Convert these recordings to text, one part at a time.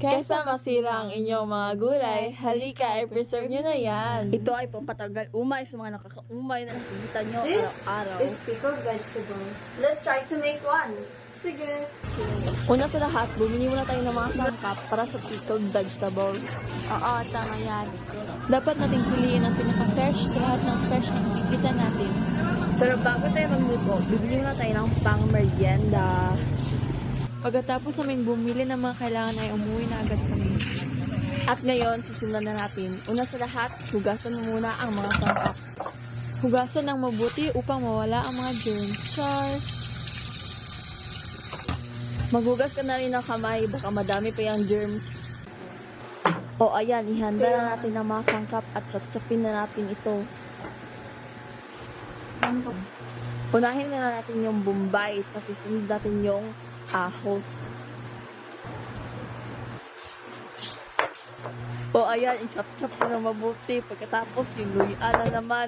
Kesa masira ang inyong mga gulay, halika i-preserve nyo na yan. Ito ay pampatagal umay sa mga nakakaumay na nakikita nyo This araw-araw. is pickled vegetable. Let's try to make one. Sige. Una sa lahat, bumili muna tayo ng mga sangkap para sa pickled vegetables. Oo, tama yan. Dapat nating piliin ang pinaka-fresh sa lahat ng fresh na makikita natin. Pero bago tayo magluto, bibili muna tayo ng pang-merienda. Pagkatapos namin bumili ng mga kailangan ay umuwi na agad kami. At ngayon, sisimulan na natin. Una sa lahat, hugasan mo muna ang mga sangkap. Hugasan ng mabuti upang mawala ang mga germs. Char! Maghugas ka na rin ng kamay, baka madami pa yung germs. O ayan, ihanda na natin ang mga sangkap at chop-chopin na natin ito. Unahin na natin yung bombay, kasi sunod natin yung ahos. O ayan, i-chop-chop ko na mabuti. Pagkatapos, yung luyan na naman.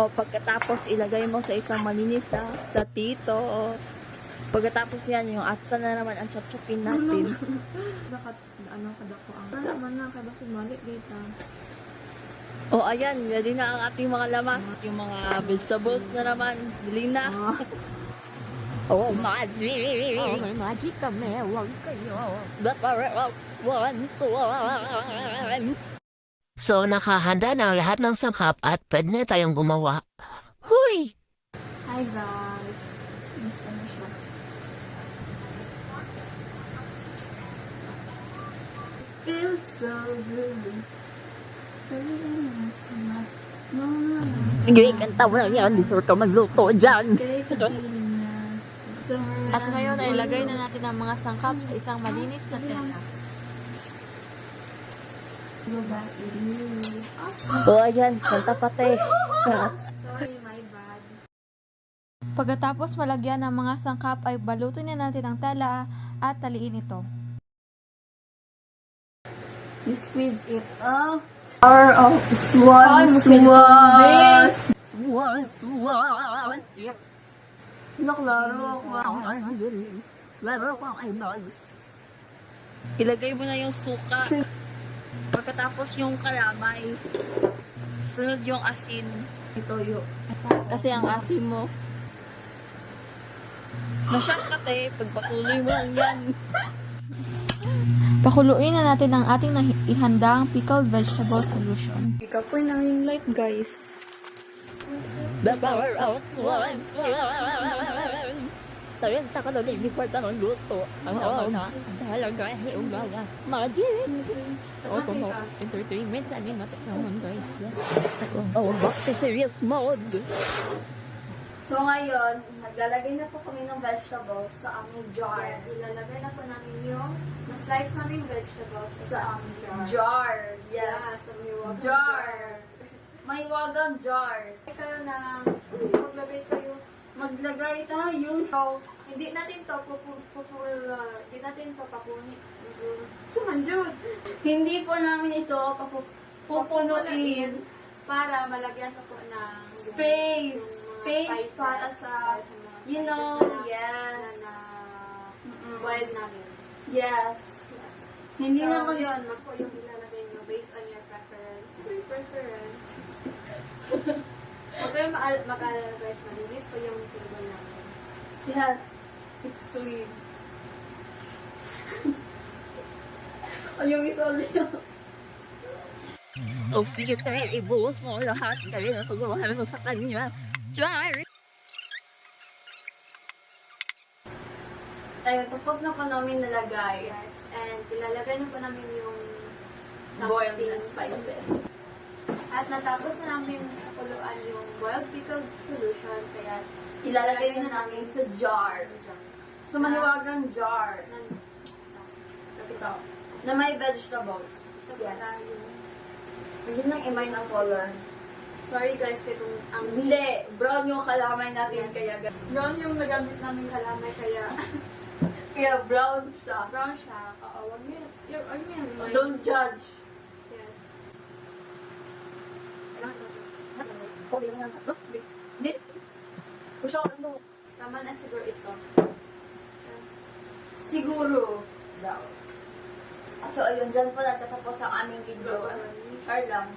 O pagkatapos, ilagay mo sa isang malinis na platito. Pagkatapos yan, yung atsa na naman ang chop-chopin natin. Kadako ang naman na kay basig mali dito. O ayan, ready na ang ating mga lamas. Yung mga vegetables na naman. Dili na. Oh, magic! Oh, may magic kami. Huwag kayo. The paradox once one. So, nakahanda na ang lahat ng sangkap at pwede na tayong gumawa. Huy! Hi guys. Miss ko na siya. Feels so good. Sige, kanta mo lang yan before ka magluto dyan. At ngayon ay lagay na natin ang mga sangkap sa isang malinis na tela. O ayan, kanta pati. Sorry, my bad. Pagkatapos malagyan ng mga sangkap ay balutin na natin ang tela at taliin ito. You squeeze it up. Power of swan. Swan. Naklaro ako. Ilagay mo na yung suka. Pagkatapos yung kalamay. Sunod yung asin. Itoyo. Kasi ang asin mo. Nasyak ka te. Pagpatuloy mo lang yan. Pakuluin na natin ang ating ihandang pickled vegetable solution. Ikaw po yung ring light, guys. The power of swan. Sabi, taka na din before ka magluto. Ang halaga, umaga. Magic. Also, no entertainment. I mean, natin naman, guys. Oh, back to serious mode. So ngayon, naglalagay na po kami ng vegetables sa aming jar. Yes, ilalagay na po namin yung na-slice namin vegetables sa aming jar. Jar. Yes. Sa may wagang Jar. May wagang jar. Kayo na maglagay tayo. So, hindi natin to hindi natin to papunin. Sumanjud. Hindi po namin ito pupunuin. Para malagyan pa po ng Space. Space spices para sa, mga you know, spices yes. na wild namin. Yes. Hindi So, naman yun. Mag po yung ilalagay nyo based on your preference. Your preference. Huwag kayong mag-alala, malinis po yung table namin. Yes. It's clean. O yung isa ulit yun. Oh, sige tayo. Ibuhos mo lahat. Kaya na pagawa mo sa kanya. Jar. Ayun, tapos na po namin nalagay. Yes. And ilalagay na po namin yung Boiled something na spices. At natapos na namin pakuluan yung boiled pickled solution. Kaya Ilalagay na namin sa jar. Sa mahiwagang jar. Ito. Na may vegetables. Yes. Hindi nang imay ng color. Sorry guys, kaya kung ang Hindi. Brown yung kalamay natin. Kaya brown yung nagamit namin kalamay, kaya kaya brown siya. brown siya. Wag niyo, wag niyo. Don't judge. Yes. Hindi. Tama na siguro ito. Siguro daw. At so, ayun, dyan po nagtatapos ang aming video. Char lang.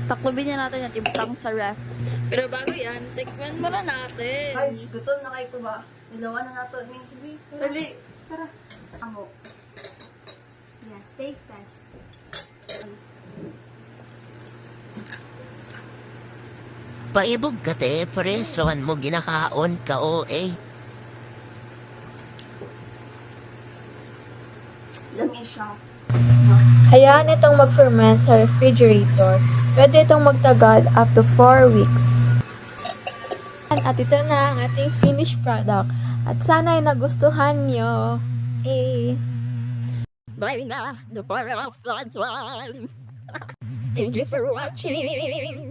Taklobin niya natin at ibutang sa ref. Pero bago yan, tikman muna natin. Ay, gutom na kayo ito ba? Nilawan na nato. Sige, dali. Tara. Amo. Yes, taste test. Paibog ka te, presohan mo ginakaon ka o eh. Lamin siya. Hayaan itong mag-ferment sa refrigerator. Pwede itong magtagal up to 4 weeks. At ito na ang ating finished product. At sana ay nagustuhan nyo. Bye na, the part of Thank you for watching.